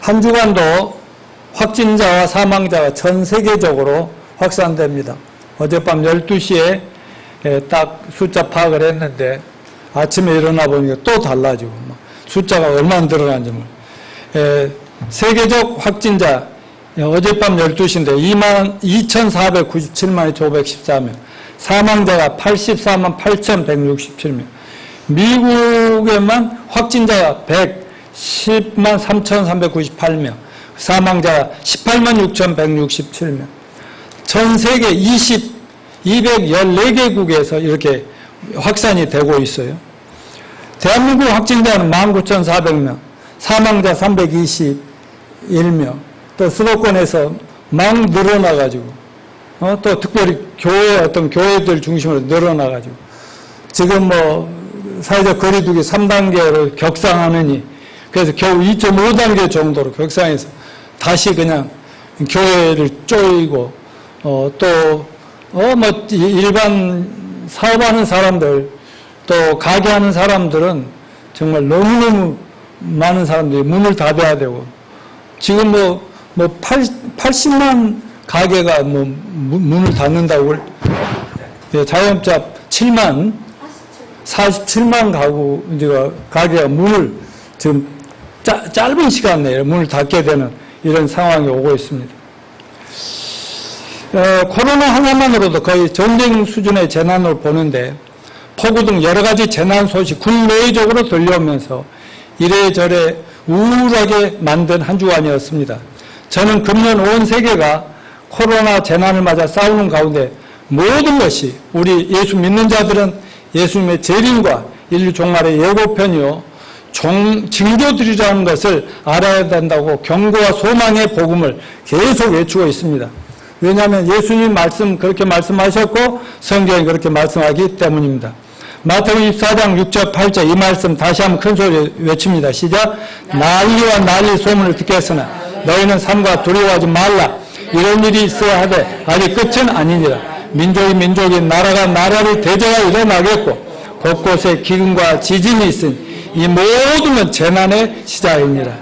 한 주간도 확진자와 사망자가 전 세계적으로 확산됩니다. 어젯밤 12시에 딱 숫자 파악을 했는데 아침에 일어나 보니까 또 달라지고 숫자가 얼마나 늘어난지 세계적 확진자 어젯밤 12시인데 22,497만 2,514명, 사망자가 84만 8,167명, 미국에만 확진자가 110만 3,398명, 사망자가 18만 6,167명, 전 세계 214개국에서 이렇게 확산이 되고 있어요. 대한민국 확진자는 19,400명, 사망자 321명, 또 수도권에서 막 늘어나가지고, 또 특별히 어떤 교회들 중심으로 늘어나가지고, 지금 사회적 거리두기 3단계를 격상하느니, 그래서 겨우 2.5단계 정도로 격상해서 다시 그냥 교회를 쪼이고, 일반 사업하는 사람들, 또 가게 하는 사람들은 정말 너무너무 많은 사람들이 문을 닫아야 되고, 지금 80만 가게가 문을 닫는다고, 자영업자 47만 가게가 문을 지금 짧은 시간 내에 문을 닫게 되는 이런 상황이 오고 있습니다. 코로나 하나만으로도 거의 전쟁 수준의 재난을 보는데 폭우 등 여러 가지 재난 소식 국내외적으로 들려오면서 이래저래 우울하게 만든 한 주간이었습니다. 저는 금년 온 세계가 코로나 재난을 맞아 싸우는 가운데 모든 것이 우리 예수 믿는 자들은 예수님의 재림과 인류 종말의 예고편이요 징조들이라는 것을 알아야 된다고 경고와 소망의 복음을 계속 외치고 있습니다. 왜냐하면 예수님 그렇게 말씀하셨고 성경이 그렇게 말씀하기 때문입니다. 마태복음 24장 6절 8절 이 말씀 다시 한번 큰 소리로 외칩니다. 시작. 난리와 난리 소문을 듣겠으나 너희는 삼가 두려워하지 말라. 이런 일이 있어야 하되 아직 끝은 아니니라. 민족이 나라가 나라를 대적하 일어나겠고 곳곳에 기근과 지진이 있으니 이 모든 건 재난의 시작입니다.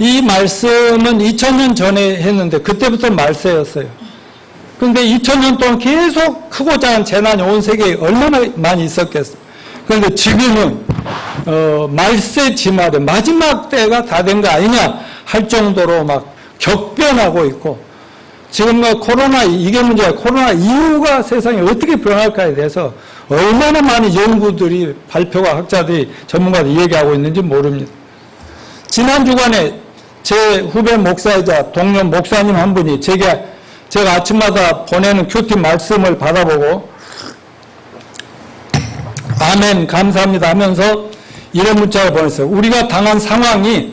이 말씀은 2000년 전에 했는데 그때부터 말세였어요. 그런데 2000년 동안 계속 크고 작은 재난이 온 세계에 얼마나 많이 있었겠어요. 그런데 지금은 말세 지말에 마지막 때가 다 된 거 아니냐 할 정도로 막 격변하고 있고, 지금 코로나 이게 문제야. 코로나 이후가 세상이 어떻게 변할까에 대해서 얼마나 많은 연구들이 발표가 학자들이 전문가들이 얘기하고 있는지 모릅니다. 지난 주간에 제 후배 목사이자 동료 목사님 한 분이 제가 아침마다 보내는 큐티 말씀을 받아보고 아멘 감사합니다 하면서 이런 문자를 보냈어요. 우리가 당한 상황이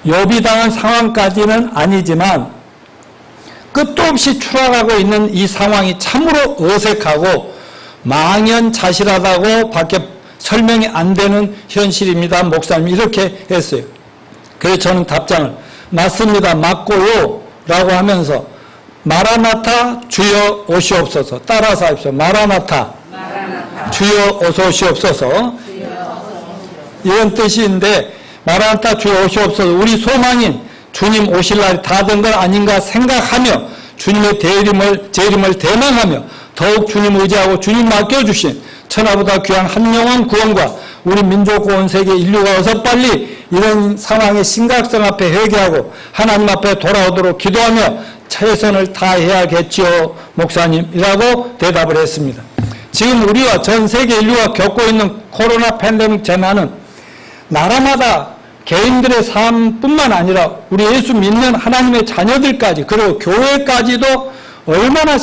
욥이 당한 상황까지는 아니지만 끝도 없이 추락하고 있는 이 상황이 참으로 어색하고 망연자실하다고 밖에 설명이 안 되는 현실입니다. 목사님이 이렇게 했어요. 그래서 저는 답장을 맞습니다. 맞고요 라고 하면서 마라나타 주여 오시옵소서. 따라서 하십시오. 마라나타 주여 어서 오시옵소서. 이런 뜻인데 마라나타 주여 오시옵소서. 우리 소망인 주님 오실 날이 다 된 건 아닌가 생각하며 주님의 재림을 대망하며 더욱 주님 의지하고 주님 맡겨주신 천하보다 귀한 한 영혼 구원과 우리 민족과 온 세계 인류가 어서 빨리 이런 상황의 심각성 앞에 회개하고 하나님 앞에 돌아오도록 기도하며 최선을 다해야겠지요 목사님이라고 대답을 했습니다. 지금 우리와 전 세계 인류가 겪고 있는 코로나 팬데믹 재난은 나라마다 개인들의 삶뿐만 아니라 우리 예수 믿는 하나님의 자녀들까지 그리고 교회까지도 얼마나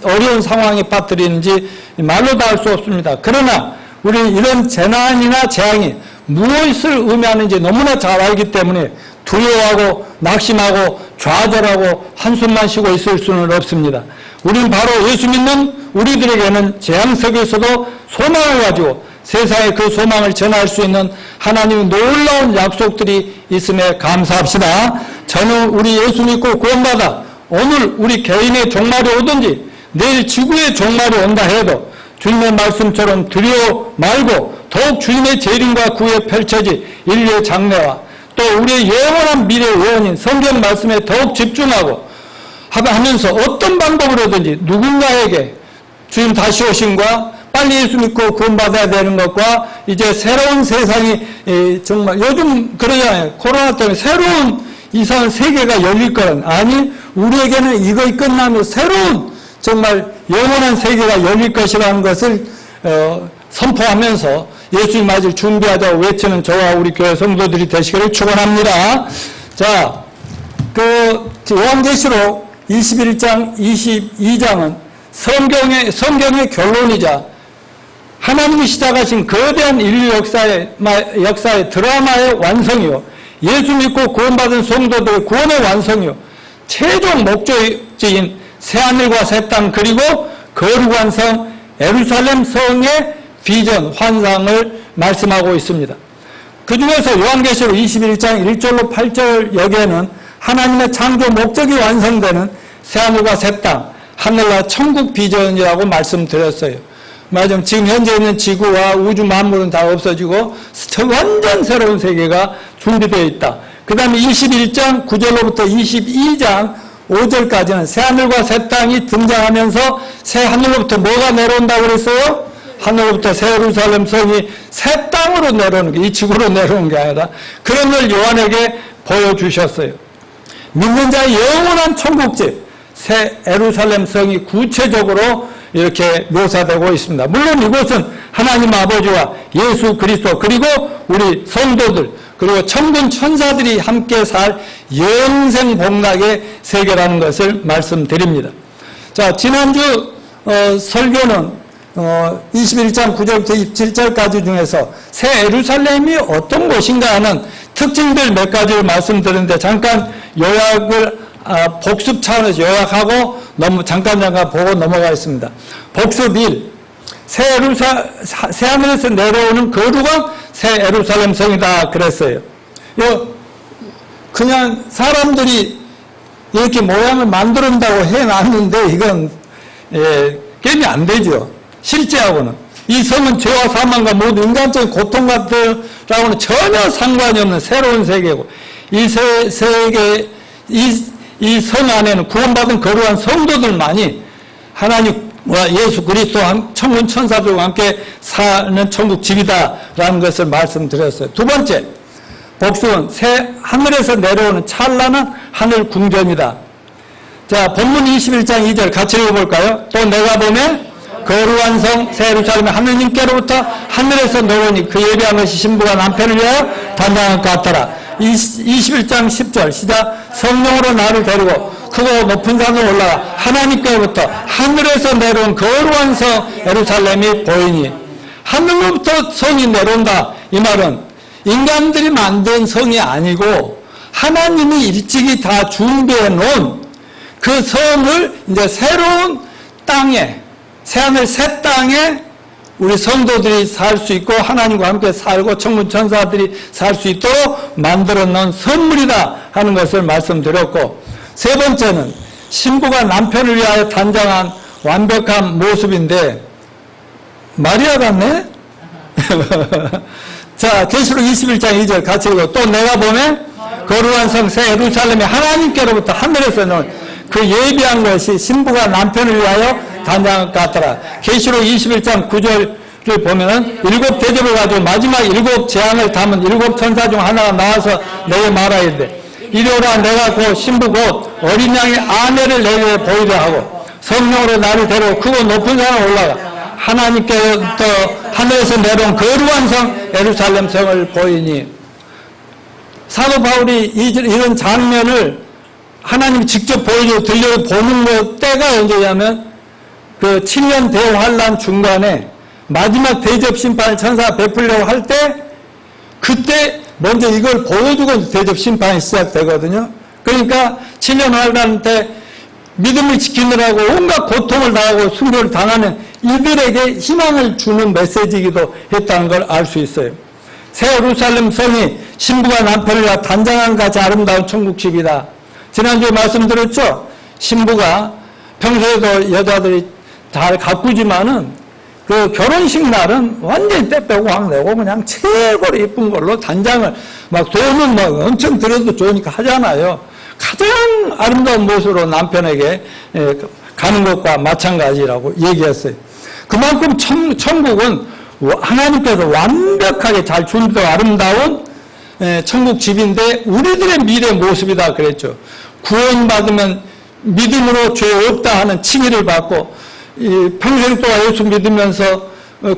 어려운 상황에 빠뜨리는지 말로 다 할 수 없습니다. 그러나 우리 이런 재난이나 재앙이 무엇을 의미하는지 너무나 잘 알기 때문에 두려워하고 낙심하고 좌절하고 한숨만 쉬고 있을 수는 없습니다. 우리는 바로 예수 믿는 우리들에게는 재앙 속에서도 소망을 가지고 세상에 그 소망을 전할 수 있는 하나님의 놀라운 약속들이 있음에 감사합시다. 저는 우리 예수 믿고 구원받아 오늘 우리 개인의 종말이 오든지 내일 지구의 종말이 온다 해도 주님의 말씀처럼 두려워 말고 더욱 주님의 재림과 구에 펼쳐질 인류의 장래와 또 우리의 영원한 미래 예언인 성경 말씀에 더욱 집중하고 하면서 어떤 방법으로든지 누군가에게 주님 다시 오심과 빨리 예수 믿고 구원받아야 되는 것과 이제 새로운 세상이 정말 요즘 그러잖아요. 코로나 때문에 새로운 이상한 세계가 열릴 거란 아니 우리에게는 이것이 끝나면 새로운 정말 영원한 세계가 열릴 것이라는 것을 선포하면서 예수님 맞을 준비하자고 외치는 저와 우리 교회 성도들이 되시기를 축원합니다. 자, 요한계시록 21장, 22장은 성경의 결론이자 하나님이 시작하신 거대한 인류 역사의 드라마의 완성이요. 예수 믿고 구원받은 성도들의 구원의 완성이요. 최종 목적지인 새하늘과 새 땅 그리고 거룩한 성 예루살렘 성의 비전, 환상을 말씀하고 있습니다. 그 중에서 요한계시록 21장 1절로 8절 여기에는 하나님의 창조 목적이 완성되는 새하늘과 새 땅, 하늘나라 천국 비전이라고 말씀드렸어요. 맞아요. 지금 현재 있는 지구와 우주 만물은 다 없어지고 완전 새로운 세계가 준비되어 있다. 그 다음에 21장 9절로부터 22장 5절까지는 새하늘과 새 땅이 등장하면서 새하늘로부터 뭐가 내려온다고 그랬어요? 하늘로부터 새 예루살렘 성이 새 땅으로 내려오는 게, 이 지구로 내려오는 게 아니라 그런 걸 요한에게 보여주셨어요. 믿는 자의 영원한 천국집, 새 예루살렘 성이 구체적으로 이렇게 묘사되고 있습니다. 물론 이곳은 하나님 아버지와 예수 그리스도 그리고 우리 성도들 그리고 천군 천사들이 함께 살 영생 복락의 세계라는 것을 말씀드립니다. 자, 지난주 설교는 21장 9절부터 27절까지 중에서 새 예루살렘이 어떤 곳인가 하는 특징들 몇 가지를 말씀드렸는데 잠깐 요약을 복습 차원에서 요약하고 잠깐 보고 넘어가겠습니다. 복습 1. 새하늘에서 내려오는 거룩한 새 예루살렘 성이다 그랬어요. 그냥 사람들이 이렇게 모양을 만들었다고 해놨는데 이건 게임이 안 되죠. 실제하고는. 이 성은 죄와 사망과 모든 인간적인 고통 같으라고는 전혀 상관이 없는 새로운 세계고 이 세계 이 성 안에는 구원받은 거룩한 성도들만이 하나님과 예수 그리스도 천군 천사들과 함께 사는 천국 집이다라는 것을 말씀드렸어요. 두 번째, 복수는 새 하늘에서 내려오는 찬란한 하늘 궁전이다. 자, 본문 21장 2절 같이 읽어볼까요? 또 내가 보면 거룩한 성 새 예루살렘의 하느님께로부터 하늘에서 내려오니 그 예비한 것이 신부가 남편을 위하여 단장한 것 같더라. 21장 10절 시작. 성령으로 나를 데리고 크고 높은 산으로 올라가 하나님께로부터 하늘에서 내려온 거룩한 성 예루살렘이 보이니 하늘로부터 성이 내려온다. 이 말은 인간들이 만든 성이 아니고 하나님이 일찍이 다 준비해 놓은 그 성을 이제 새로운 땅에 새하늘 새 땅에 우리 성도들이 살 수 있고 하나님과 함께 살고 천군 천사들이 살 수 있도록 만들어 놓은 선물이다 하는 것을 말씀드렸고 세 번째는 신부가 남편을 위하여 단장한 완벽한 모습인데 마리아 같네? 자, 계시록 21장 2절 같이 읽어. 또 내가 보면 거룩한 성 새 예루살렘이 하나님께로부터 하늘에서 나온 그 예비한 것이 신부가 남편을 위하여 단장한 것 같더라. 계시록 21장 9절을 보면은 일곱 대접을 가지고 마지막 일곱 재앙을 담은 일곱 천사 중 하나가 나와서 내게 말하이르되 이리오라 내가 곧 신부 곧 어린 양의 아내를 내게 보이려 하고 성령으로 나를 데리고 크고 높은 산에 올라가 하나님께로부터 하늘에서 내려온 거룩한 성 예루살렘 성을 보이니 사도 바울이 이런 장면을 하나님이 직접 보여주고 들려보는 것 때가 언제냐면 그 7년 대환란 중간에 마지막 대접 심판을 천사가 베풀려고 할 때 그때 먼저 이걸 보여주고 대접 심판이 시작되거든요. 그러니까 7년 환란 때 믿음을 지키느라고 온갖 고통을 당하고 순교를 당하는 이들에게 희망을 주는 메시지이기도 했다는 걸 알 수 있어요. 새 예루살렘 성이 신부가 남편을 위하여 단장한 같이 아름다운 천국집이다. 지난주에 말씀드렸죠. 신부가 평소에도 여자들이 잘 가꾸지만은 그 결혼식 날은 완전히 때 빼고 확 내고 그냥 최고로 이쁜 걸로 단장을 막 돈은 막 엄청 들여도 좋으니까 하잖아요. 가장 아름다운 모습으로 남편에게 가는 것과 마찬가지라고 얘기했어요. 그만큼 천국은 하나님께서 완벽하게 잘 준비되어 아름다운 천국 집인데 우리들의 미래 모습이다 그랬죠. 구원받으면 믿음으로 죄 없다 하는 칭의를 받고 평생 동안 예수 믿으면서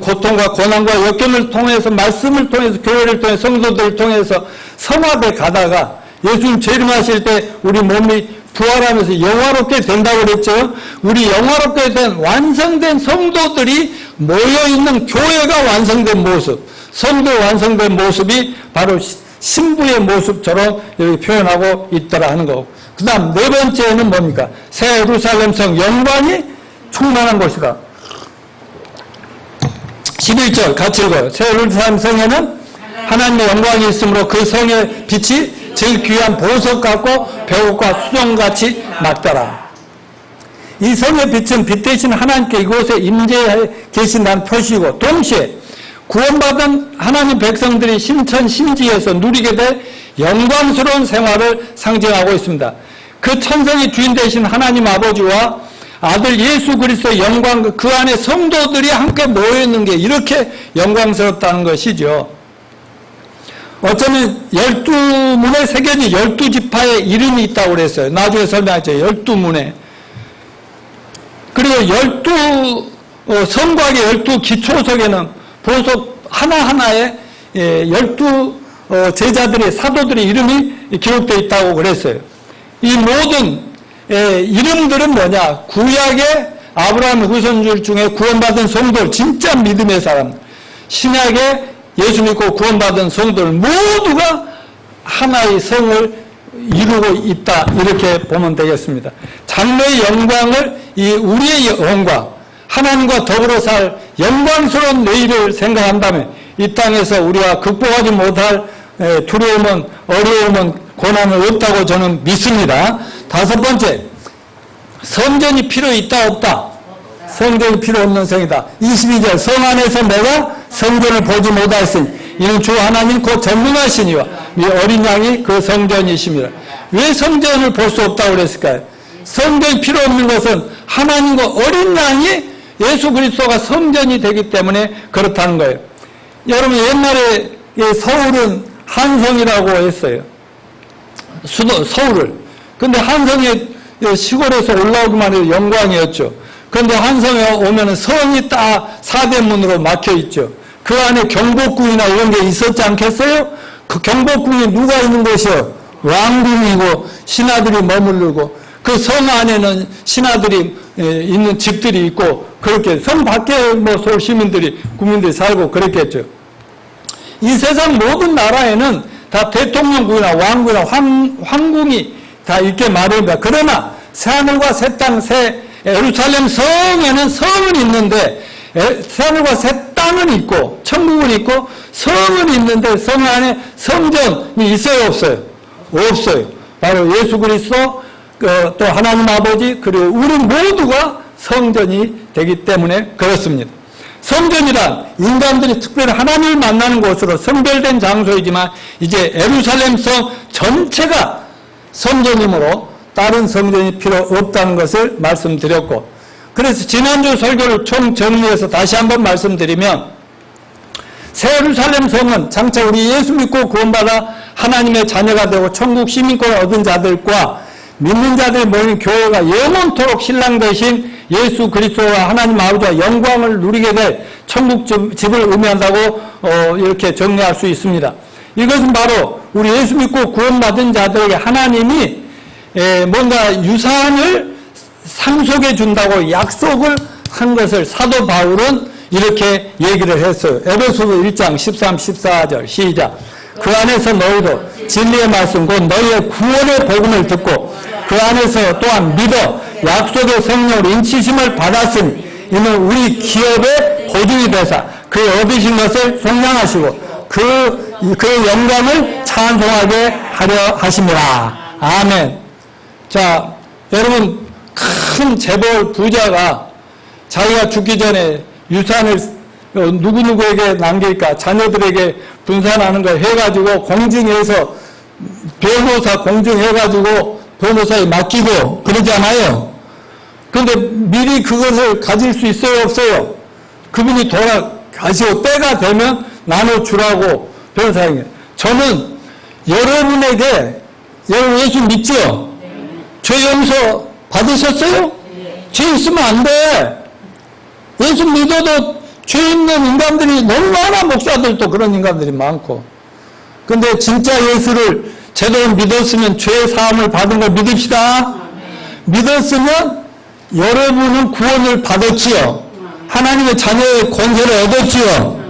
고통과 고난과 역경을 통해서 말씀을 통해서 교회를 통해서 성도들을 통해서 성화돼 가다가 예수님 재림하실 때 우리 몸이 부활하면서 영화롭게 된다고 그랬죠. 우리 영화롭게 된 완성된 성도들이 모여있는 교회가 완성된 모습, 성도 완성된 모습이 바로 신부의 모습처럼 여기 표현하고 있더라 하는 거고, 그 다음 네 번째는 뭡니까? 새 예루살렘 성 영광이 충만한 곳이다. 11절 같이 읽어요. 새 예루살렘 성에는 하나님의 영광이 있으므로 그 성의 빛이 제일 귀한 보석 같고 배옥과 수정같이 맞더라. 이 성의 빛은 빛 대신 하나님께 이곳에 임재해 계신다는 표시이고, 동시에 구원받은 하나님 백성들이 신천신지에서 누리게 될 영광스러운 생활을 상징하고 있습니다. 그 천성의 주인 되신 하나님 아버지와 아들 예수 그리스도의 영광, 그 안에 성도들이 함께 모여있는 게 이렇게 영광스럽다는 것이죠. 어쩌면 12문에 새겨진 12지파의 이름이 있다고 그랬어요. 나중에 설명하죠. 12문에. 그리고 12성곽의 12기초석에는 보석 하나하나에 12 제자들의 사도들의 이름이 기록되어 있다고 그랬어요. 이 모든 이름들은 뭐냐? 구약의 아브라함 후손들 중에 구원받은 성도들, 진짜 믿음의 사람, 신약의 예수 믿고 구원받은 성도들 모두가 하나의 성을 이루고 있다, 이렇게 보면 되겠습니다. 장래의 영광을, 우리의 영광, 하나님과 더불어 살 영광스러운 내일을 생각한다면 이 땅에서 우리가 극복하지 못할 두려움은, 어려움은, 고난은 없다고 저는 믿습니다. 다섯 번째, 성전이 필요 있다 없다? 성전이 필요 없는 성이다. 22절, 성 안에서 내가 성전을 보지 못하였으니 이는 주 하나님 곧 전능하시니와 이 어린 양이 그 성전이십니다. 왜 성전을 볼 수 없다고 그랬을까요? 성전이 필요 없는 것은 하나님과 어린 양이 예수 그리스도가 성전이 되기 때문에 그렇다는 거예요. 여러분, 옛날에 서울은 한성이라고 했어요. 서울을. 근데 한성이 시골에서 올라오기만 해도 영광이었죠. 그런데 한성에 오면은 성이 딱 사대문으로 막혀 있죠. 그 안에 경복궁이나 이런 게 있었지 않겠어요? 그 경복궁에 누가 있는 곳이요? 왕궁이고 신하들이 머무르고, 그 성 안에는 신하들이 있는 집들이 있고, 그렇게 성 밖에 뭐 서울 시민들이, 국민들이 살고 그랬겠죠. 이 세상 모든 나라에는 다 대통령궁이나 왕궁이나 황궁이 다 있게 마련입니다. 그러나 새하늘과 새 땅, 새 예루살렘 성에는 성은 있는데, 새하늘과 새 땅은 있고 천국은 있고 성은 있는데 성 안에 성전이 있어요 없어요? 없어요. 바로 예수 그리스도, 또 하나님 아버지, 그리고 우리 모두가 성전이 되기 때문에 그렇습니다. 성전이란 인간들이 특별히 하나님을 만나는 곳으로 성별된 장소이지만 이제 예루살렘 성 전체가 성전이므로 다른 성전이 필요 없다는 것을 말씀드렸고, 그래서 지난주 설교를 총정리해서 다시 한번 말씀드리면, 새 예루살렘 성은 장차 우리 예수 믿고 구원받아 하나님의 자녀가 되고 천국 시민권을 얻은 자들과 믿는 자들이 모인 교회가 영원토록 신랑 되신 예수 그리스도와 하나님 아버지와 영광을 누리게 될 천국 집을 의미한다고 이렇게 정리할 수 있습니다. 이것은 바로 우리 예수 믿고 구원받은 자들에게 하나님이 뭔가 유산을 상속해 준다고 약속을 한 것을 사도 바울은 이렇게 얘기를 했어요. 에베소서 1장 13, 14절 시작. 그 안에서 너희도 진리의 말씀 곧 너희의 구원의 복음을 듣고 그 안에서 또한 믿어 약속의 성령으로 인치심을 받았으니 이는 우리 기업의 보증이 되사 그 얻으신 것을 속량하시고 그 영광을 찬송하게 하려 하심이라. 아멘. 자, 여러분, 큰 재벌 부자가 자기가 죽기 전에 유산을 누구누구에게 남길까, 자녀들에게 분산하는 걸 해가지고 공증해서 변호사 공증해가지고 변호사에 맡기고 그러잖아요. 그런데 미리 그것을 가질 수 있어요, 없어요? 그분이 돌아가시고 때가 되면 나눠주라고 변호사에게. 저는 여러분 예수 믿죠? 죄 용서 받으셨어요? 죄 있으면 안 돼. 예수 믿어도 죄 있는 인간들이 너무 많아. 목사들도 그런 인간들이 많고. 근데 진짜 예수를 제대로 믿었으면 죄 사함을 받은 걸 믿읍시다. 믿었으면 여러분은 구원을 받았지요. 하나님의 자녀의 권세를 얻었지요.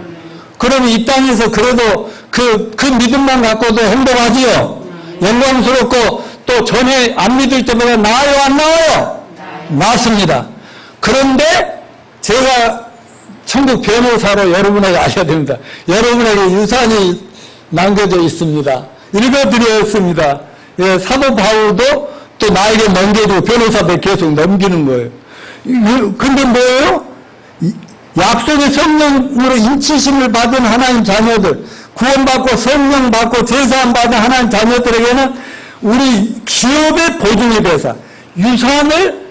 그러면 이 땅에서 그래도 그 믿음만 갖고도 행복하지요. 영광스럽고 또 전에 안 믿을 때보다 나아요, 안 나아요? 나았습니다. 그런데 제가 천국 변호사로 여러분에게 알려야 됩니다. 여러분에게 유산이 남겨져 있습니다. 읽어드렸습니다. 예, 사도 바울도 또 나에게 넘겨주고 변호사들 계속 넘기는 거예요. 근데 뭐예요? 약속의 성령으로 인치심을 받은 하나님 자녀들, 구원받고 성령 받고 제사함 받은 하나님 자녀들에게는 우리 기업의 보증이 돼서 유산을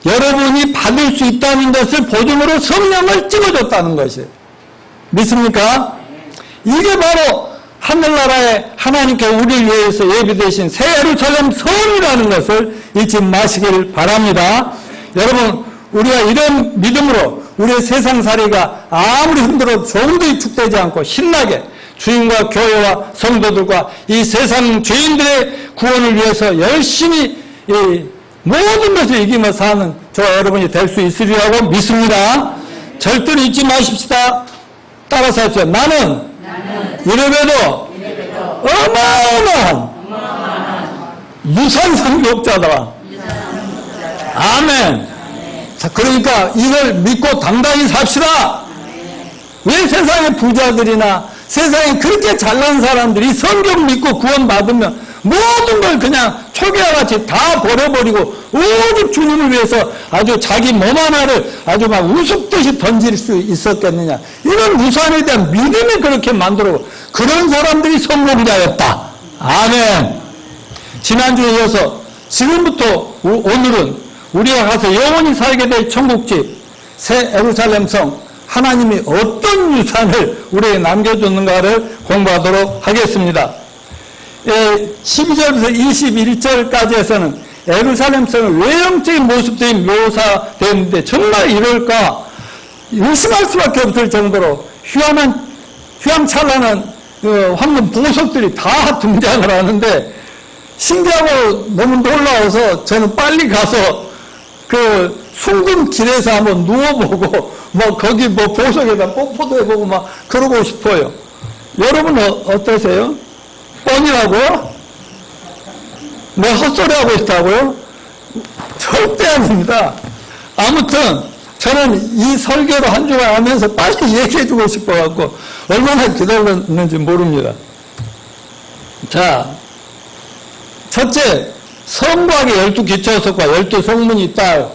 여러분이 받을 수 있다는 것을 보증으로 성령을 찍어줬다는 것이에요. 믿습니까? 이게 바로 하늘나라에 하나님께 우리를 위해서 예비되신 새 예루살렘 성이라는 것을 잊지 마시길 바랍니다. 여러분, 우리가 이런 믿음으로 우리의 세상살이가 아무리 힘들어도 조금도 위축되지 않고 신나게 주님과 교회와 성도들과 이 세상 죄인들의 구원을 위해서 열심히 모든 것을 이기며 사는 저와 여러분이 될 수 있으리라고 믿습니다. 절대로 잊지 마십시다. 따라서 하십시오. 나는 이래봬도 어마어마한 유산상속자다. 아멘. 자, 그러니까 이걸 믿고 당당히 삽시다. 왜 세상의 부자들이나 세상에 그렇게 잘난 사람들이 성경 믿고 구원받으면 모든 걸 그냥 초기와 같이 다 버려버리고 오직 주님을 위해서 아주 자기 몸 하나를 아주 막 우습듯이 던질 수 있었겠느냐. 이런 우산에 대한 믿음이 그렇게 만들어. 그런 사람들이 성공자였다. 아멘. 지난주에 이어서 지금부터 오늘은 우리가 가서 영원히 살게 될 천국집 새 예루살렘 성 하나님이 어떤 유산을 우리에게 남겨줬는가를 공부하도록 하겠습니다. 12절부터 21절까지에서는 예루살렘 성의 외형적인 모습들이 묘사되는데 정말 이럴까 의심할 수밖에 없을 정도로 휘황찬란한 황금 보석들이 다 등장을 하는데 신기하고 너무 놀라워서 저는 빨리 가서 그 숭금 길에서 한번 누워보고 뭐 거기 뭐 보석에다 뽀뽀도 해보고 막 그러고 싶어요. 여러분 어떠세요? 뻔이라고요? 뭐 헛소리하고 있다고요? 절대 아닙니다. 아무튼 저는 이 설교를 한 주간 하면서 빨리 얘기해주고 싶어갖고 얼마나 기다렸는지 모릅니다. 자, 첫째, 성곽에 12기초석과 12성문이 있다.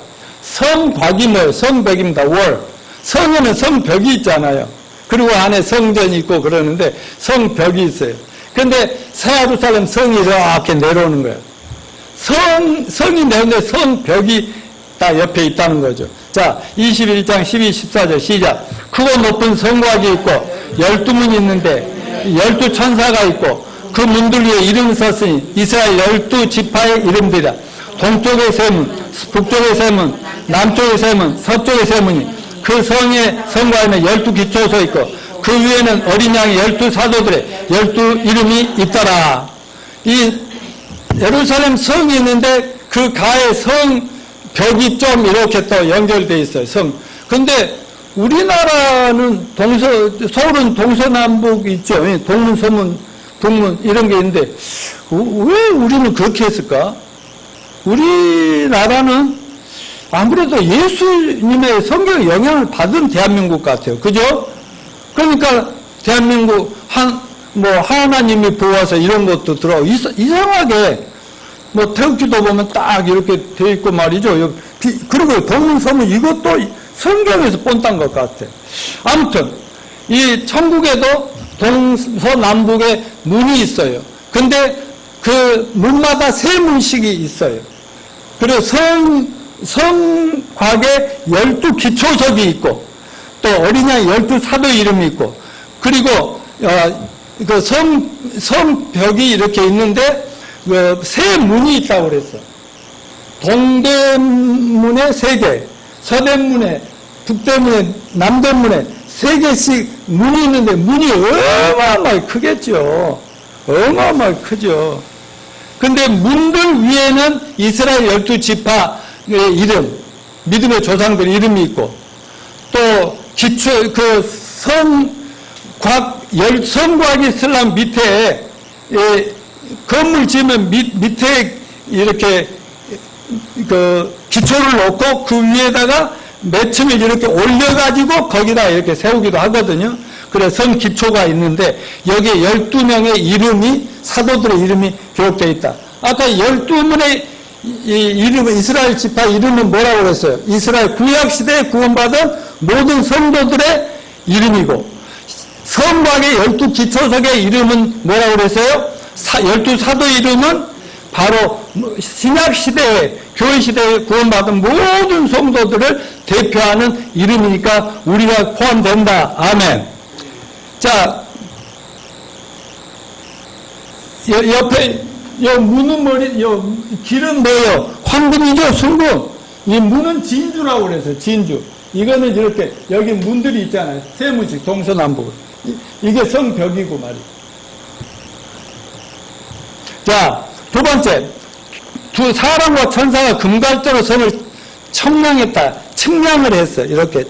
성곽이 뭐예요? 성벽입니다. 월. 성에는 성벽이 있잖아요. 그리고 안에 성전이 있고 그러는데 성벽이 있어요. 근데 새 예루살렘 성이 이렇게 내려오는 거예요. 성이 내려오는데 성벽이 다 옆에 있다는 거죠. 자, 21장 12, 14절 시작. 크고 높은 성곽이 있고 12문이 있는데 12천사가 있고 그 문들 위에 이름이 썼으니 이스라엘 12지파의 이름들이라. 동쪽의 세 문, 북쪽의 세 문, 남쪽의 세 문, 서쪽의 세 문이 그 성의 성곽에는 12기초소 있고 그 위에는 어린 양의 12사도들의 12이름이 있더라. 이 예루살렘 성이 있는데 그 가에 성벽이 좀 이렇게 또 연결되어 있어요. 성. 근데 우리나라는 서울은 동서남북 있죠. 동문, 서문, 동문 이런 게 있는데 왜 우리는 그렇게 했을까? 우리나라는 아무래도 예수님의 성경의 영향을 받은 대한민국 같아요. 그죠? 그러니까 대한민국 하나님이 보아서 이런 것도 들어 이상하게 태극기도 보면 딱 이렇게 돼 있고 말이죠. 그리고 동문 서문 이것도 성경에서 본딴 것 같아. 아무튼 이 천국에도 동서남북에 문이 있어요. 근데 그 문마다 세 문씩이 있어요. 그리고 성곽에 12기초석이 있고, 또 어린 양 12사도 이름이 있고, 그리고 그 성벽이 이렇게 있는데 세 문이 있다고 그랬어. 동대문에 3개, 서대문에, 북대문에, 남대문에 3개씩 문이 있는데 문이 어마어마하게 크겠죠. 어마어마하게 크죠. 근데 문들 위에는 이스라엘 12지파의 이름, 믿음의 조상들 이름이 있고, 또 성곽이 있으려면 밑에 건물 지으면 밑에 이렇게 기초를 놓고 그 위에다가 매층을 이렇게 올려가지고 거기다 이렇게 세우기도 하거든요. 그래서 성 기초가 있는데 여기에 12명의 이름이, 사도들의 이름이 기록되어 있다. 아까 12문의 이름은, 이스라엘 지파 이름은 뭐라고 그랬어요? 이스라엘 구약시대에 구원받은 모든 성도들의 이름이고, 성곽의 12기초석의 이름은 뭐라고 그랬어요? 12사도 이름은 바로 신약시대에, 교회시대에 구원받은 모든 성도들을 대표하는 이름이니까 우리가 포함된다. 아멘. 자, 옆에 문은 길은 뭐예요? 황금이죠, 순금. 이 문은 진주라고 그래서 진주. 이거는 이렇게 여기 문들이 있잖아요. 세 문씩 동서남북. 이게 성벽이고 말이에요. 자, 두 번째, 두 사람과 천사가 금갈대로 성을 측량을 했어. 이렇게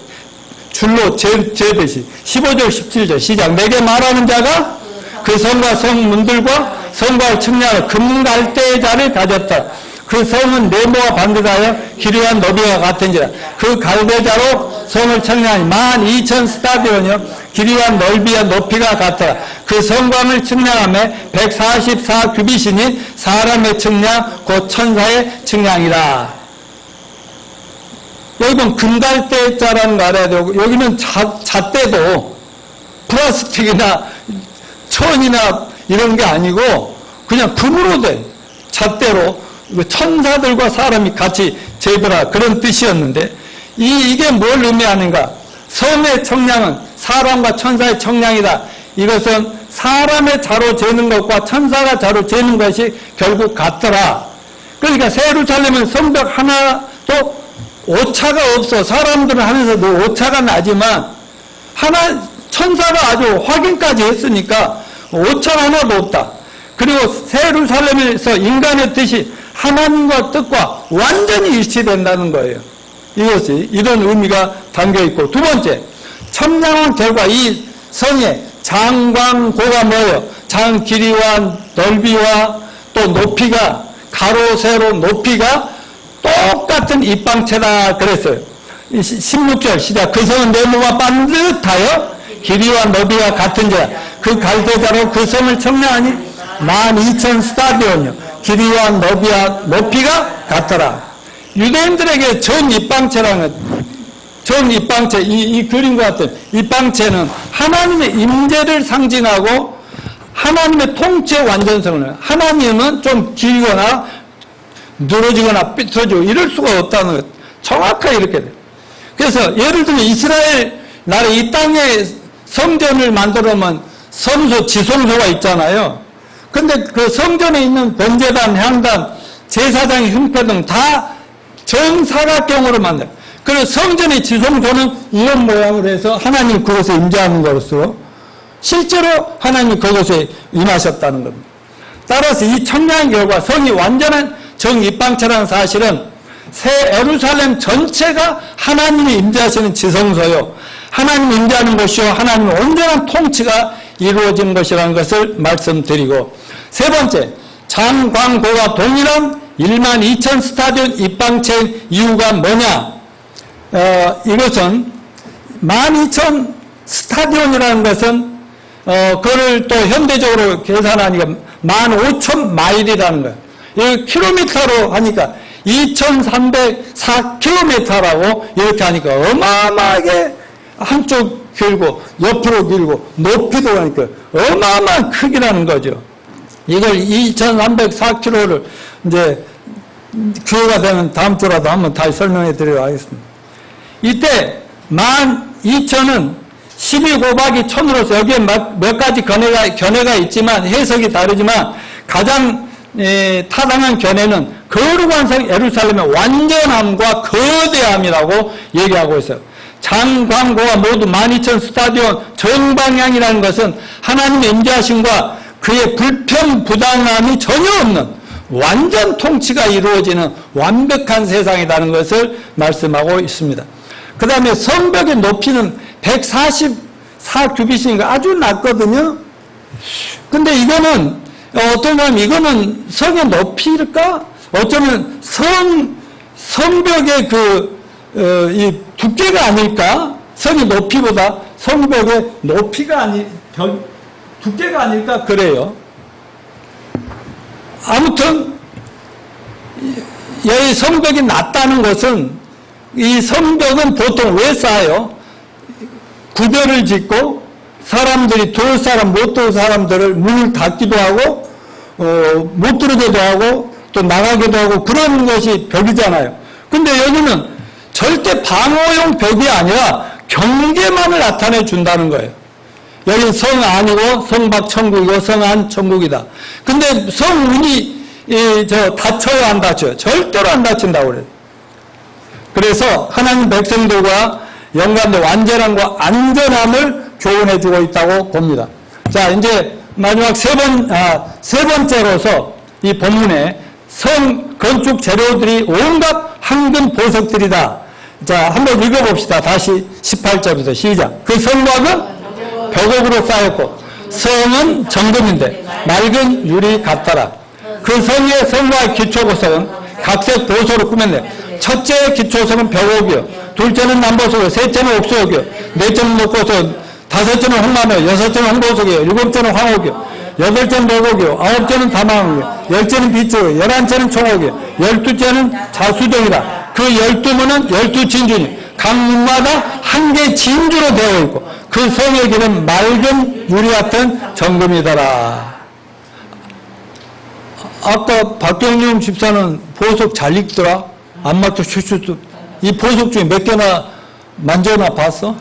줄로 재듯이. 15절 17절 시작. 내게 말하는 자가 그 성과 성문들과 성곽을 측량하여 금갈대의 자를 가졌다. 그 성은 네모와 반듯하여 길이와 너비가 같은지라. 그 갈대자로 성을 측량하니 12,000 스타디온이요 길이와 넓이와 높이가 같더라. 그 성곽을 측량하며 144 규빗이니 사람의 측량 곧 천사의 측량이라. 여기는 금갈대자라는 거 알아야 되고, 여기는 잣대도 플라스틱이나 천이나 이런 게 아니고 그냥 금으로 된 잣대로 천사들과 사람이 같이 재더라, 그런 뜻이었는데, 이게 뭘 의미하는가? 성의 청량은 사람과 천사의 청량이다. 이것은 사람의 자로 재는 것과 천사가 자로 재는 것이 결국 같더라. 그러니까 예루살렘은 성벽 하나도 오차가 없어. 사람들은 하면서도 오차가 나지만 천사가 아주 확인까지 했으니까 오차 하나도 없다. 그리고 예루살렘에서 인간의 뜻이 하나님과 뜻과 완전히 일치된다는 거예요. 이것이 이런 의미가 담겨있고, 두 번째, 청량한 결과 이 성의 장광고가 뭐예요? 장 길이와 넓이와 또 높이가, 가로 세로 높이가 똑같은 입방체다 그랬어요. 16절 시작. 그 성은 네모가 반듯하여 길이와 넓이가 같은지라. 그 갈대자로 그 성을 청량하니 12,000 스타디온이요 길이와 넓이와 높이가 같더라. 유대인들에게 전 입방체라는, 전 입방체, 이 그림과 같은 입방체는 하나님의 임재를 상징하고 하나님의 통치의 완전성을, 하나님은 좀 길거나 늘어지거나 삐뚤어지고 이럴 수가 없다는 것. 정확하게 이렇게 돼. 그래서 예를 들면 이스라엘 나라 이 땅에 성전을 만들어면 성소, 지성소가 있잖아요. 근데 그 성전에 있는 번제단, 향단, 제사장의 흠패 등 다 정사각형으로 만들어요. 그래서 성전의 지성소는 이런 모양으로 해서 하나님 그것에 임재하는 것으로 실제로 하나님 그것에 임하셨다는 겁니다. 따라서 이 청량의 결과 성이 완전한 정입방체라는 사실은 새 예루살렘 전체가 하나님이 임재하시는 지성소요, 하나님이 임재하는 곳이요, 하나님의 온전한 통치가 이루어진 것이라는 것을 말씀드리고, 세 번째, 장광고가 동일한 12,000 스타디온 입방체인 이유가 뭐냐? 이것은 12,000 스타디온이라는 것은 그걸 또 현대적으로 계산하니까 15,000 마일이라는 거예요. 이 킬로미터로 하니까 2304km라고 이렇게 하니까 어마어마하게 한쪽 길고 옆으로 길고 높이도 하니까 어마어마한 크기라는 거죠. 이걸 2304km를 이제 기회가 되면 다음 주라도 한번 다시 설명해 드리도록 하겠습니다. 이때 12,000은 12 곱하기 1000으로서 여기에 몇 가지 견해가 있지만 해석이 다르지만 가장 타당한 견해는 거룩한 성 예루살렘의 완전함과 거대함이라고 얘기하고 있어요. 장광고가 모두 12,000 스타디온 정방향이라는 것은 하나님의 임재하심과 그의 불편부당함이 전혀 없는 완전 통치가 이루어지는 완벽한 세상이라는 것을 말씀하고 있습니다. 그 다음에 성벽의 높이는 144규빗이니까 아주 낮거든요. 근데 이거는 어떤 사람 이거는 성의 높이일까? 어쩌면 성벽의 이 두께가 아닐까? 성의 높이보다 성벽의 높이가 두께가 아닐까? 그래요. 아무튼 여기 성벽이 낮다는 것은 이 성벽은 보통 왜 쌓아요? 구별을 짓고 사람들이 들어올 사람 못 들어올 사람들을 문을 닫기도 하고 못 들어오게도 하고 또 나가기도 하고 그런 것이 벽이잖아요. 근데 여기는 절대 방어용 벽이 아니라 경계만을 나타내 준다는 거예요. 여기는 성 안이고 성밖 천국이고 성 안 천국이다. 근데 성문이 닫혀요, 안 닫혀요? 절대로 안 닫힌다고 그래요. 그래서 하나님 백성들과 연관된 완전함과 안전함을 교훈해주고 있다고 봅니다. 자, 이제 마지막 세 번째로서 이 본문에 성 건축 재료들이 온갖 황금 보석들이다. 자, 한번 읽어봅시다. 다시 18절부터 시작. 그 성곽은 벽옥으로 쌓였고 성은 정금인데 맑은 유리 같더라. 그 성의 성곽의 기초보석은 각색 보석으로 꾸몄네. 첫째 기초석은 벽옥이요, 둘째는 남보석이요, 셋째는 옥수옥이요, 넷째는 녹보석, 다섯째는 홍마늘, 여섯째는 홍보석이요, 일곱째는 황옥이요, 여덟째는 녹옥이요, 아홉째는 다망옥이요, 열째는 비추옥이요, 열한째는 총옥이요, 열두째는 자수정이다. 그 12문은 12진주니 각 문마다 한 개 진주로 되어 있고 그 성의 길은 맑은 유리 같은 정금이더라. 아까 박경림 집사는 보석 잘 읽더라. 안 맞고 슈슈. 이 보석 중에 몇 개나 만져나 봤어?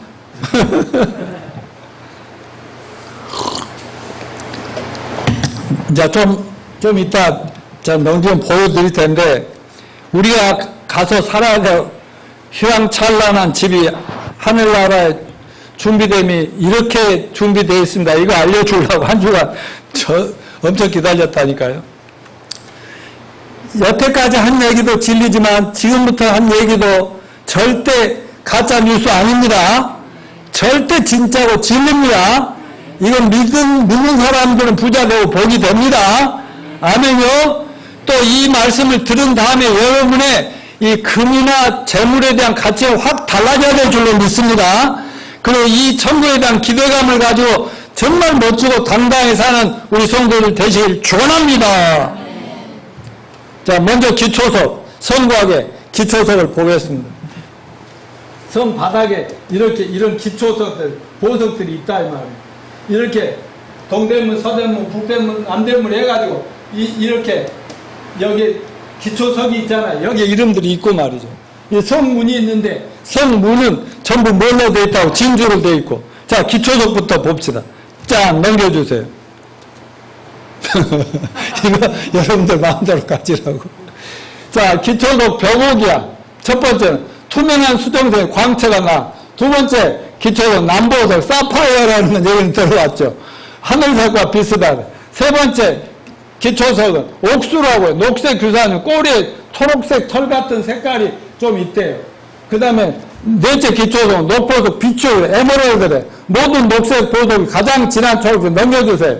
자, 좀 이따 넘기면 보여드릴 텐데, 우리가 가서 살아야 될 휘황찬란한 집이 하늘나라에 준비됨이 이렇게 준비되어 있습니다. 이거 알려주려고 한 주간 엄청 기다렸다니까요. 여태까지 한 얘기도 진리지만 지금부터 한 얘기도 절대 가짜 뉴스 아닙니다. 절대 진짜고 진리입니다. 이건 믿는 사람들은 부자 되고 복이 됩니다. 아멘요. 또 이 말씀을 들은 다음에 여러분의 이 금이나 재물에 대한 가치가 확 달라져야 될 줄로 믿습니다. 그리고 이 천국에 대한 기대감을 가지고 정말 멋지고 당당히 사는 우리 성도들 되시길 축원합니다. 자, 먼저 기초석, 성곽의 기초석을 보겠습니다. 성 바닥에 이런 기초석들, 보석들이 있다 이 말이에요. 이렇게 동대문, 서대문, 북대문, 남대문 해가지고 이렇게 여기 기초석이 있잖아요. 여기 이름들이 있고 말이죠. 이 성문이 있는데 성문은 전부 뭘로 되어 있다고? 진주로 되어 있고. 자, 기초석부터 봅시다. 짠, 넘겨주세요. 이거 여러분들 마음대로 가지라고. 자, 기초석 벽옥이야. 첫 번째는 투명한 수정색 광채가 나. 두 번째 기초석 남보석 사파이어라는 얘기는 들어왔죠. 하늘색과 비슷하다. 세 번째 기초석은 옥수라고요. 녹색 규산은 꼬리에 초록색 털 같은 색깔이 좀 있대요. 그 다음에 넷째 기초석은 녹보석, 비추, 에메랄드래. 모든 녹색 보석이 가장 진한 초록색 넘겨주세요.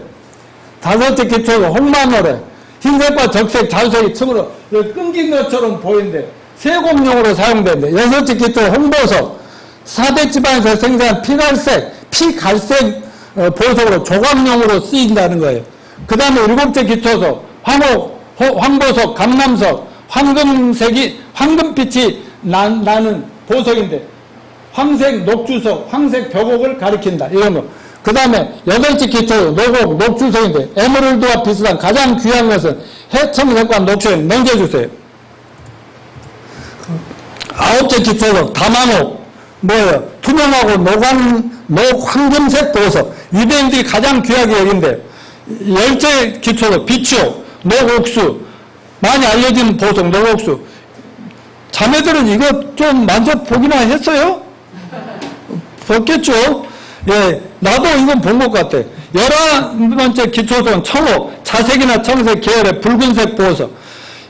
다섯째 기초석은 홍마노래. 흰색과 적색, 자주색이 층으로 끊긴 것처럼 보이는데 세공용으로 사용된대. 여섯째 기초석 홍보석. 사대 지방에서 생산한 피갈색 보석으로 조각용으로 쓰인다는 거예요. 그 다음에 일곱째 기초석 황보석, 감남석, 황금빛이 나는 보석인데, 황색 녹주석, 황색 벽옥을 가리킨다. 이런 거. 그 다음에 8째 기초, 녹옥, 녹주석인데, 에메랄드와 비슷한 가장 귀한 것은 해청색과 녹색, 넘겨주세요. 9째 기초록, 다만옥, 뭐예요? 투명하고 녹황금색 보석. 유대인들이 가장 귀하게 여긴대요. 10째 기초록, 비추옥, 녹옥수, 많이 알려진 보석, 녹옥수. 자매들은 이거 좀 만져보기나 했어요? 봤겠죠? 예, 나도 이건 본 것 같아. 11번째 기초석은 청옥, 자색이나 청색 계열의 붉은색 보석.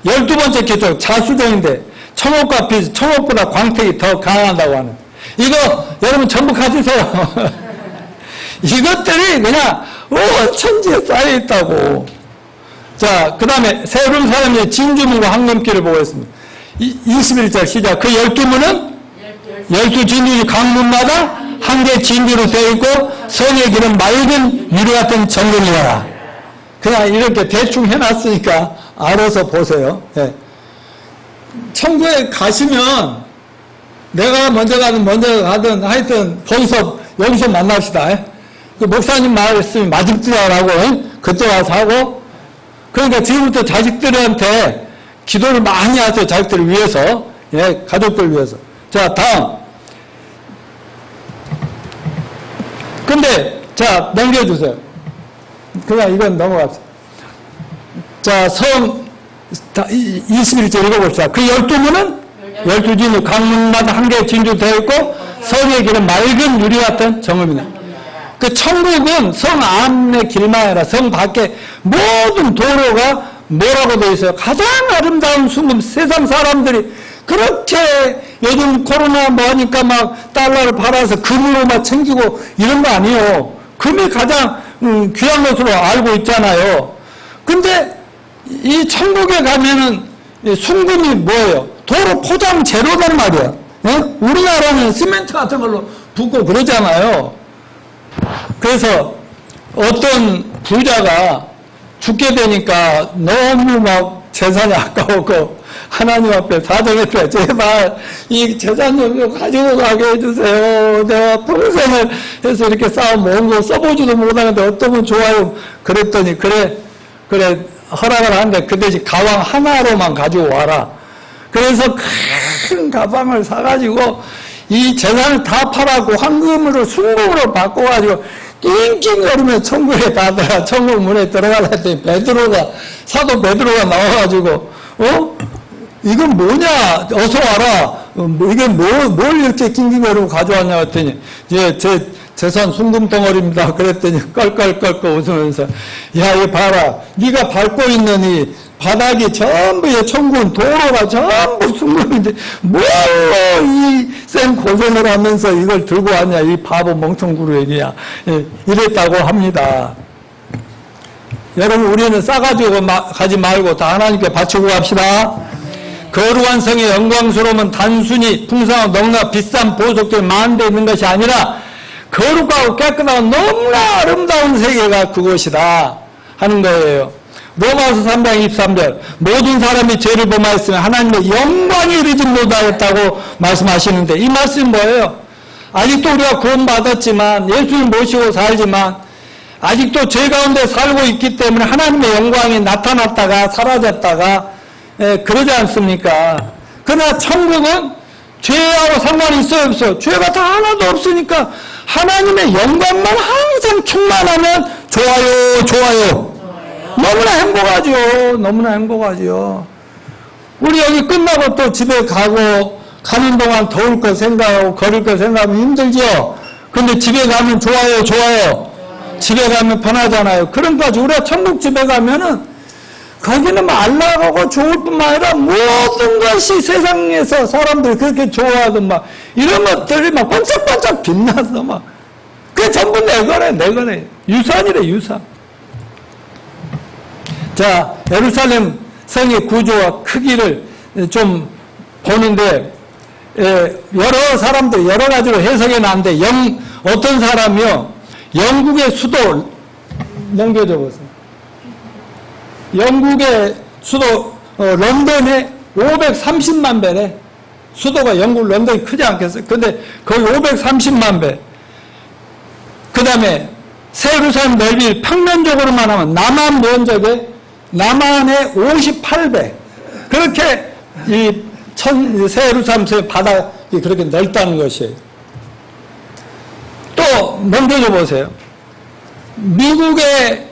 12번째 기초석, 자수정인데, 청옥과 빛, 청옥보다 광택이 더 강하다고 하는. 이거, 여러분 전부 가지세요. 이것들이 그냥, 천지에 쌓여있다고. 자, 그 다음에, 세르살렘의 진주문과 황금길을 보겠습니다. 21절 시작. 그 12문은 12진주이 각 문마다 한 개 진주로 되어 있고 성의 길은 맑은 유리 같은 정금이라. 그냥 이렇게 대충 해놨으니까 알아서 보세요. 네. 천국에 가시면 내가 먼저 가든 하여튼 여기서 만납시다. 그 목사님 말했으면 맞을지라고 그때 와서 하고. 그러니까 지금부터 자식들한테 기도를 많이 하세요. 자식들을 위해서. 예, 가족들 위해서. 자, 다음. 근데, 자, 넘겨주세요. 그냥 이건 넘어갑시다. 자, 21절 읽어봅시다. 그 12문은 12진주 각 문마다 한 개의 진주 되어 있고 성의 길은 맑은 유리 같은 정음이다. 그 천국은 성 안의 길만 아니라 성 밖에 모든 도로가 뭐라고 되어 있어요? 가장 아름다운 순금. 세상 사람들이 그렇게 요즘 코로나 뭐 하니까 막 달러를 팔아서 금으로 막 챙기고 이런 거 아니에요. 금이 가장 귀한 것으로 알고 있잖아요. 근데 이 천국에 가면은 순금이 뭐예요? 도로 포장 제로단 말이야. 네? 우리나라는 시멘트 같은 걸로 붓고 그러잖아요. 그래서 어떤 부자가 죽게 되니까 너무 막 재산이 아까웠고 하나님 앞에 사정했어요. 제발 이 재산 좀 가지고 가게 해주세요. 내가 평생을 해서 이렇게 쌓아 모은 거 써보지도 못하는데 어떠면 좋아요. 그랬더니 그래 허락을 하는데 그 대신 가방 하나로만 가지고 와라. 그래서 큰 가방을 사가지고 이 재산을 다 팔아고 황금으로 순금으로 바꿔가지고 낑낑거리며 천국에 가다가 천국 문에 들어가려 했더니 사도 베드로가 나와가지고 이건 뭐냐? 어서 와라. 이게 뭘 이렇게 낑낑거리고 가져왔냐 했더니 제 재산 순금 덩어리입니다. 그랬더니 껄껄껄껄 웃으면서 야, 이거 봐라. 네가 밟고 있는 이 바닥이 전부 천국은 도로가 전부 순금인데 뭘로 이 쌩 고생을 하면서 이걸 들고 왔냐? 이 바보 멍청구르에게야. 이랬다고 합니다. 여러분, 우리는 싸가지고 가지 말고 다 하나님께 바치고 갑시다. 거룩한 성의 영광스러움은 단순히 풍성하고 너무나 비싼 보석들이 많은데 있는 것이 아니라 거룩하고 깨끗하고 너무나 아름다운 세계가 그것이다 하는 거예요. 로마서 3장 23절 모든 사람이 죄를 범하였으면 하나님의 영광에 이르지 못하였다고 말씀하시는데 이 말씀이 뭐예요? 아직도 우리가 구원받았지만 예수를 모시고 살지만 아직도 죄 가운데 살고 있기 때문에 하나님의 영광이 나타났다가 사라졌다가 그러지 않습니까? 그러나 천국은 죄하고 상관이 있어요, 없어요? 죄가 다 하나도 없으니까 하나님의 영광만 항상 충만하면 좋아요. 너무나 행복하죠. 너무나 행복하죠. 우리 여기 끝나고 또 집에 가고 가는 동안 더울 거 생각하고 거릴 거 생각하면 힘들죠. 근데 집에 가면 좋아요. 집에 가면 편하잖아요. 그러니까 우리가 천국 집에 가면은 거기는 막 안락하고 좋을 뿐만 아니라 모든 것이 세상에서 사람들이 그렇게 좋아하던 막 이런 것들이 막 반짝반짝 빛나서 막 그게 전부 내 거네. 유산이래, 유산. 자, 예루살렘 성의 구조와 크기를 좀 보는데 여러 사람들 여러 가지로 해석해 놨는데 어떤 사람이요 영국의 수도 넘겨줘 보세요. 영국의 수도 런던의 530만 배래. 수도가 영국 런던이 크지 않겠어요? 근데 거의 530만 배. 그 다음에 세루살렘 넓이 평면적으로만 하면 남한 면적의 남한의 58배. 그렇게 이 세루살렘 바닥이 그렇게 넓다는 것이에요. 또 넘겨줘 보세요. 미국의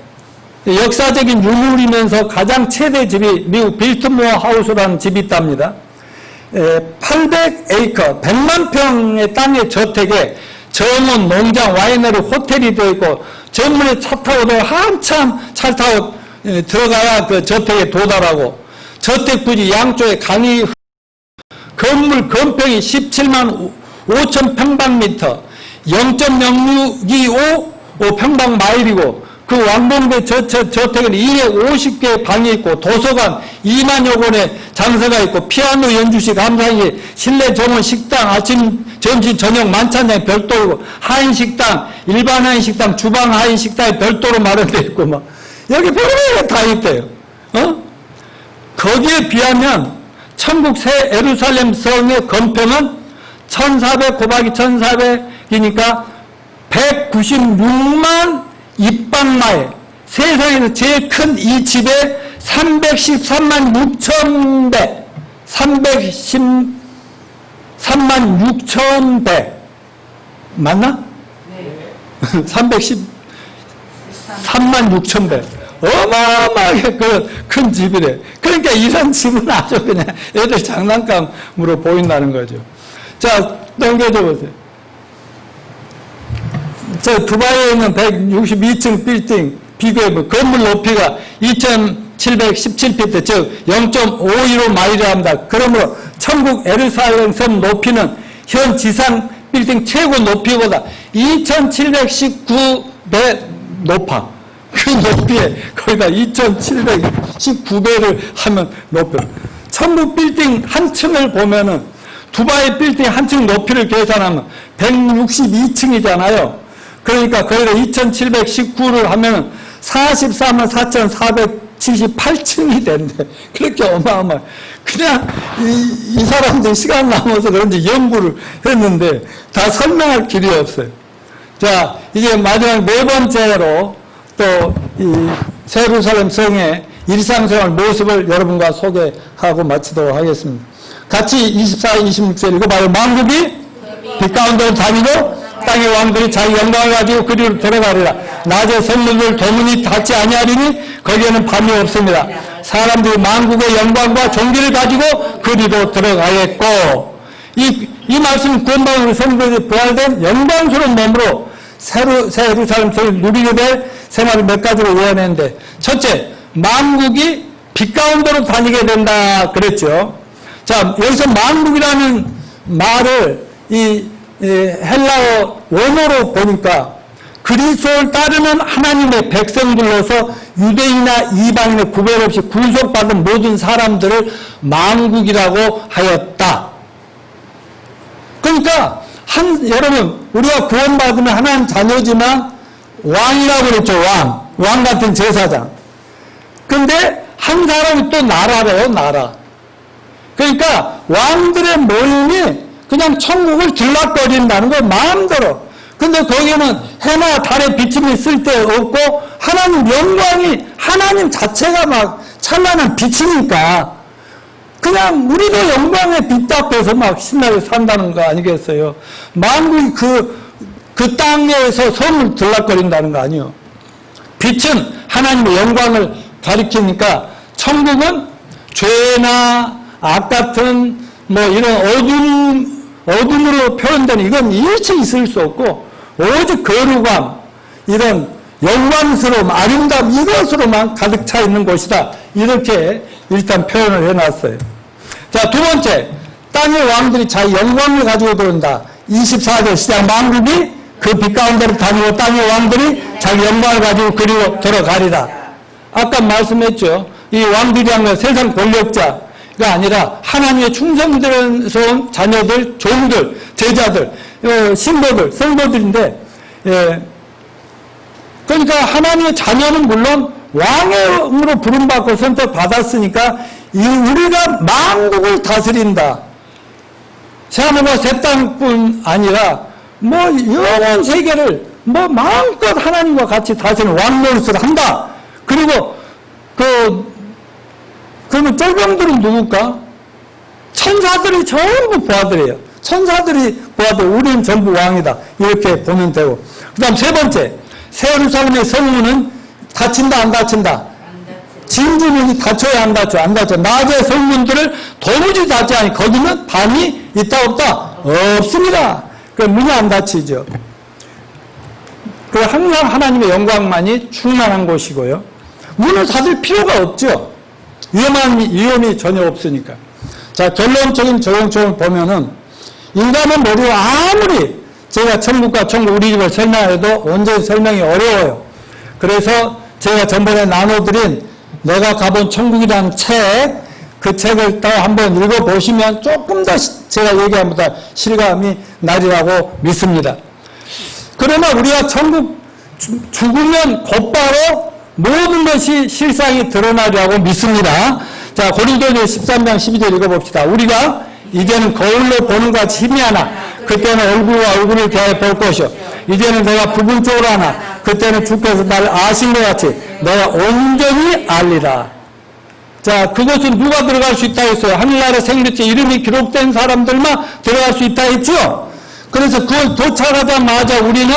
역사적인 유물이면서 가장 최대 집이 미국 빌트모어 하우스라는 집이 있답니다. 800에이커, 100만 평의 땅의 저택에 정원, 농장, 와이너리, 호텔이 되어 있고 전문에 차 타고 한참 차 타고 들어가야 그 저택에 도달하고 저택 부지 양쪽에 강이 건물 건평이 17만 5천 평방미터 0.0625 평방마일이고 그 왕복의 저택은 250개의 방이 있고 도서관 2만여 권의 장소가 있고 피아노 연주실, 감상실, 실내 정원, 식당, 아침, 점심, 저녁 만찬장이 별도이고 하인식당, 일반 하인식당, 주방 하인식당이 별도로 마련되어 있고 막 여기 별의별 다 있대요. 거기에 비하면 천국 새 예루살렘 성의 건평은 1400 곱하기 1400이니까 196만 입방마일, 세상에서 제일 큰 이 집에 313만 6천 배, 313만 6천 배 맞나? 네. 313만 6천 배. 어마어마하게 큰 집이래. 그러니까 이런 집은 아주 그냥 애들 장난감으로 보인다는 거죠. 자, 넘겨줘 보세요. 저 두바이에 있는 162층 빌딩 비교해보면 건물 높이가 2717피트, 즉 0.515 마일이라 합니다. 그러므로 천국 예루살렘 섬 높이는 현 지상 빌딩 최고 높이보다 2719배 높아. 그 높이에 거기다 2719배를 하면 높여. 천국 빌딩 한 층을 보면은 두바이 빌딩 한 층 높이를 계산하면 162층이잖아요. 그러니까 거기다 2719를 하면 44만 4,478층이 된대. 그렇게 어마어마해. 그냥 이 사람들이 시간 남아서 그런지 연구를 했는데 다 설명할 길이 없어요. 자, 이제 마지막 네 번째로 또 이 예루살렘 성의 일상생활 모습을 여러분과 소개하고 마치도록 하겠습니다. 같이 24, 26절 읽어봐요. 만국이 빛 가운데로 다니고 땅의 왕들이 자기 영광을 가지고 그리로 들어가리라. 낮에 성문을 도문이 닫지 아니하리니 거기에는 밤이 없습니다. 사람들이 만국의 영광과 존귀를 가지고 그리로 들어가겠고, 이 말씀은 구원받은 성도들이 부활된 영광스러운 몸으로 새 예루살렘 성을 누리게 될 생활을 몇 가지로 예언했는데, 첫째, 만국이 빛 가운데로 다니게 된다 그랬죠. 자, 여기서 만국이라는 말을 이 헬라어 원어로 보니까 그리스도를 따르는 하나님의 백성들로서 유대인이나 이방인의 구별 없이 구속받은 모든 사람들을 만국이라고 하였다. 그러니까 여러분, 우리가 구원받으면 하나님 자녀지만 왕이라고 그랬죠. 왕 같은 제사장. 근데 한 사람이 또 나라래요. 나라. 그러니까 왕들의 모임이 그냥 천국을 들락거린다는 거 마음대로. 근데 거기는 해나 달의 비침이 쓸데없고 하나님 영광이 하나님 자체가 막 찬란한 빛이니까 그냥 우리도 영광의 빛 앞에서 막 신나게 산다는 거 아니겠어요? 만국이 그 땅에서 섬을 들락거린다는 거 아니에요. 빛은 하나님의 영광을 가리키니까 천국은 죄나 악 같은 뭐 이런 어둠으로 표현되는 이건 일체 있을 수 없고 오직 거룩함, 이런 영광스러움, 아름다움 이것으로만 가득 차 있는 곳이다. 이렇게 일단 표현을 해놨어요. 자, 두 번째, 땅의 왕들이 자기 영광을 가지고 들어온다. 24절 시작. 만국이 그 빛 가운데를 다니고 땅의 왕들이 자기 영광을 가지고 그리로 들어가리라. 아까 말씀했죠. 이 왕들이 한 건 세상 권력자가 아니라 하나님의 충성스러운 자녀들, 종들, 제자들, 신도들, 성도들인데, 그러니까 하나님의 자녀는 물론 왕으로 부름받고 선택받았으니까 우리가 만국을 다스린다. 새하늘과 새 땅뿐 아니라 뭐 영원 세계를 뭐 마음껏 하나님과 같이 다스리는 왕노릇을 한다. 그리고 그러면 쫄병들은 누굴까? 천사들이 전부 부하들이에요. 천사들이 부하들, 우리는 전부 왕이다. 이렇게 보면 되고. 그 다음 세 번째, 새 예루살렘의 성문은 닫힌다, 안 닫힌다? 진주문이 닫혀야 안 닫혀, 안 닫혀. 낮의 성문들을 도무지 닫지 않니. 거기는 밤이 있다, 없다? 없습니다. 그 문이 안 닫히죠. 그 항상 하나님의 영광만이 충만한 곳이고요. 문을 닫을 필요가 없죠. 위험이 전혀 없으니까. 자, 결론적인 적용점을 보면은 인간은 모르고 아무리 제가 천국과 천국 우리 집을 설명해도 온전히 설명이 어려워요. 그래서 제가 전번에 나눠드린 내가 가본 천국이라는 책, 그 책을 또 한번 읽어보시면 조금 더 제가 얘기한 것보다 실감이 나리라고 믿습니다. 그러나 우리가 천국 죽으면 곧바로 모든 것이 실상이 드러나리라고 믿습니다. 자, 고린도전서 13장 12절 읽어봅시다. 우리가 이제는 거울로 보는 것 같이 희미하나 그때는 얼굴과 얼굴을 대하여 볼 것이요 이제는 내가 부분적으로 하나 그때는 주께서 나를 아신 것 같이 내가 온전히 알리라. 자, 그것은 누가 들어갈 수 있다 했어요? 하늘나라 생일째 이름이 기록된 사람들만 들어갈 수 있다 했죠? 그래서 그걸 도착하자마자 우리는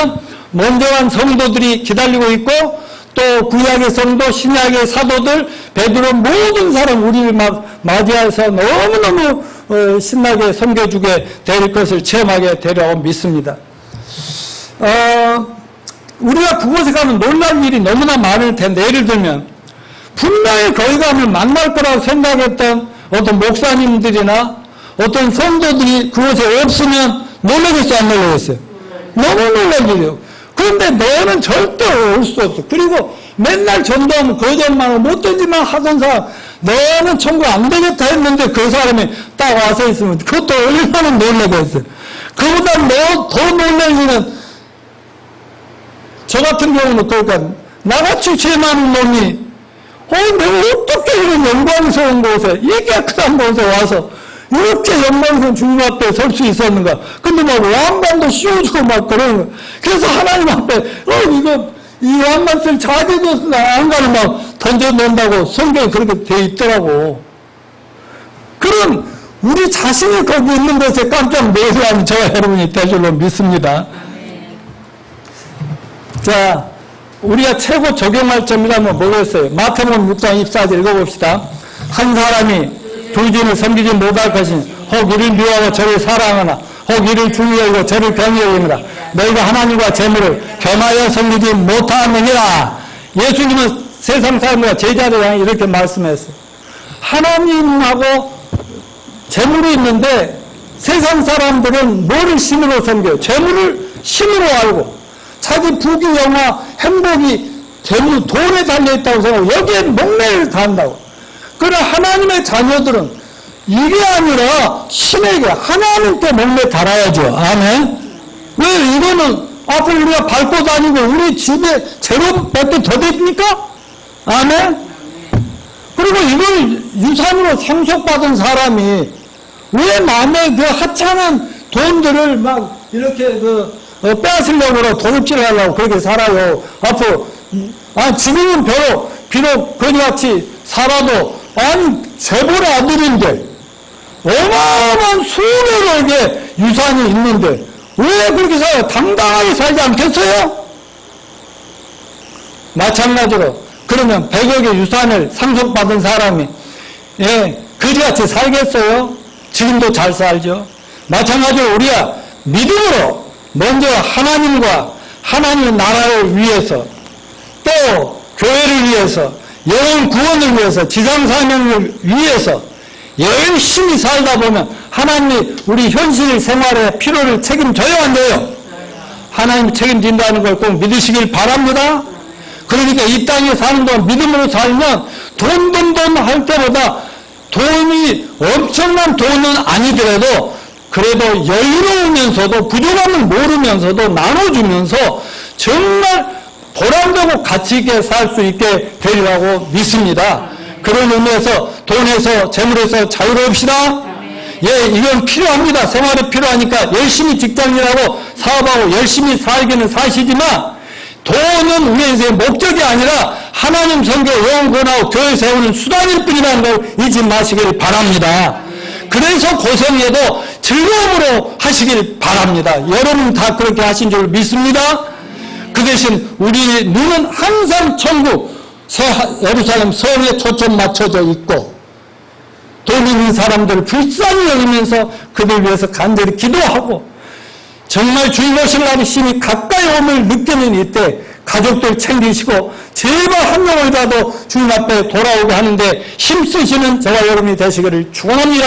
먼저 간 성도들이 기다리고 있고 또 구약의 성도, 신약의 사도들, 베드로 모든 사람 우리를 맞이해서 너무너무 신나게 섬겨주게 될 것을 체험하게 되리라고 믿습니다. 우리가 그곳에 가면 놀랄 일이 너무나 많을 텐데 예를 들면 분명히 거기 가면 만날 거라고 생각했던 어떤 목사님들이나 어떤 성도들이 그곳에 없으면 놀라겠어요, 안 놀라겠어요? 너무 놀랄 일이요. 그런데 너는 절대 올 수 없어. 그리고 맨날 전도하면 거짓말하고 하고 못되지만 하던 사람, 너는 천국 안 되겠다 했는데 그 사람이 딱 와서 있으면 그것도 얼마나 놀라겠어요. 그보다 더 놀랄 일은 저 같은 경우는 그러니까 나같이 죄 많은 놈이 내가 어떻게 이런 영광스러운 곳에 이 깨끗한 곳에 와서 이렇게 영광스러운 주님 앞에 설 수 있었는가. 근데 막 왕관도 씌워주고 막 그러는 거야. 그래서 하나님 앞에 이 왕관 쓸 자제도 왕관을 막 던져놓는다고 성경에 그렇게 돼 있더라고. 그럼 우리 자신이 거기 있는 것에 깜짝 놀라면 저와 여러분이 될 줄로 믿습니다. 자, 우리가 최고 적용할 점이라면 뭐겠어요? 마태복음 6장 24절 읽어봅시다. 한 사람이 두 주인을 섬기지 못할 것이니 혹 이를 미워하고 저를 사랑하나 혹 이를 주의 여기고 저를 병히 여기니라. 너희가 하나님과 재물을 겸하여 섬기지 못하느니라. 예수님은 세상 사람들과 제자들 향해 이렇게 말씀했어요. 하나님하고 재물이 있는데 세상 사람들은 뭐를 신으로 섬겨요? 재물을 신으로 알고 자기 부귀 영화 행복이 재물 돈에 달려있다고 생각하고 여기에 목매를 다한다고. 그러나 하나님의 자녀들은 이게 아니라 신에게 하나님께 목매 달아야죠. 아멘. 왜 이거는 앞으로 우리가 밟고 다니고 우리 집에 재료 몇 개 더 됩니까? 아멘. 그리고 이걸 유산으로 상속받은 사람이 왜 남의 그 하찮은 돈들을 막 이렇게 빼앗으려고 도둑질하려고 그렇게 살아요. 앞으로 지금은 비록 그같이 살아도 재벌의 아들인데 어마어마한 수백억의 유산이 있는데 왜 그렇게 살아요? 당당하게 살지 않겠어요? 마찬가지로 그러면 100억의 유산을 상속받은 사람이 그지같이 살겠어요? 지금도 잘 살죠. 마찬가지로 우리가 믿음으로 먼저 하나님과 하나님의 나라를 위해서 또 교회를 위해서 영혼 구원을 위해서 지상사명을 위해서 열심히 살다 보면 하나님이 우리 현실 생활의 필요를 책임져야 한대요. 하나님이 책임진다는 걸 꼭 믿으시길 바랍니다. 그러니까 이 땅에 사는 동안 믿음으로 살면 돈 할 때보다 돈이 엄청난 돈은 아니더라도 그래도 여유로우면서도 부족함을 모르면서도 나눠주면서 정말 보람되고 가치 있게 살 수 있게 되리라고 믿습니다. 그런 의미에서 돈에서 재물에서 자유로웁시다. 예, 이건 필요합니다. 생활이 필요하니까 열심히 직장일하고 사업하고 열심히 살기는 사시지만 돈은 우리 인생의 목적이 아니라 하나님 선교 영혼 구원하고 교회 세우는 수단일 뿐이라는 걸 잊지 마시길 바랍니다. 그래서 고생해도 즐거움으로 하시길 바랍니다. 여러분 다 그렇게 하신 줄 믿습니다. 그 대신 우리 눈은 항상 천국 예루살렘 성에 초점 맞춰져 있고 돈 있는 사람들을 불쌍히 여기면서 그들 위해서 간절히 기도하고 정말 주님 오실 날이 심히 가까이 옴을 느끼는 이때 가족들 챙기시고 제발 한 명이라도 주님 앞에 돌아오게 하는데 힘쓰시는 저와 여러분이 되시기를 축원합니다.